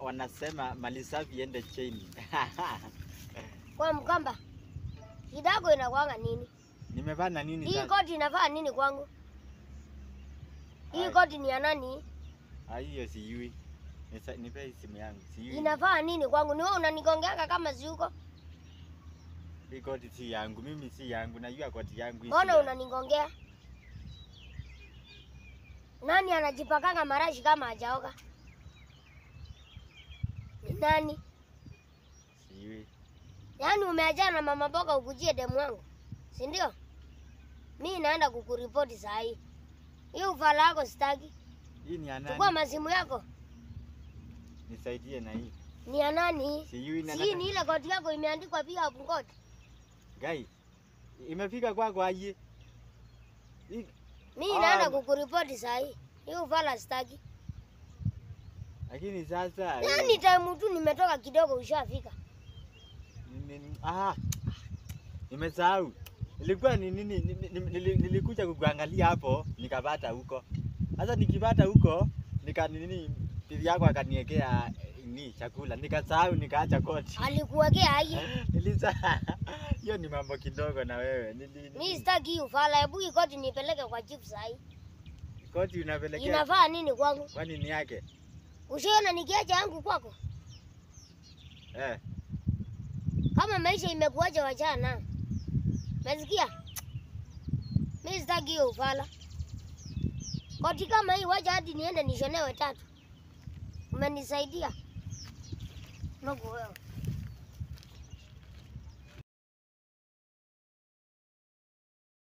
wanasema mali safi ende chain. Kwa Mkamba, kidago inakuanga nini? Nimevaa na nini sasa? Hii koti inavaa nini kwangu? Hii koti ni ya nani? Hiyo sijui. Nipe simu yangu. Sijui. Inavaa nini kwangu? Ni wewe unanigongeanga kama si uko? Hii koti si yangu, mimi si yangu, najua koti yangu hii. Mbona unanigongea? Nani anajipakanga marashi kama hajaoga? Ni nani? Sijui. Yaani umeajana na mama boga ukujie demu wangu. Si ndio? Mimi naenda kukuripoti saa hii. Hiyo ufala yako sitaki. Hii ni ya nani? Chukua mazimu yako. Nisaidie na hii. Ni ya nani? Sijui na nani. Ni ile koti yako imeandikwa pia hapo koti. Gai. Imefika kwako aje? Mimi naenda kukuripoti saa hii. Hiyo ufala sitaki. Lakini sasa yaani time tu nimetoka kidogo ushafika. Nimesahau. Ilikuwa ni nini nilikuja kukuangalia hapo nikapata huko. Sasa nikipata huko nini bibi yako akaniwekea ni chakula nikasahau nikaacha koti. Alikuwekea aje? Hiyo ni mambo kidogo na wewe. Mimi sitaki hiyo ufala. Hebu hii koti nipeleke kwa chief saa hii. Koti unapelekea? Inavaa nini kwangu? Kwani ni yake? Ushaona nikiacha yangu kwako? Kama maisha imekuacha wachana. Umesikia? Mimi sitaki hiyo ufala. Koti kama hii wacha hadi niende nishonewe 3. Umenisaidia. Mungu wewe.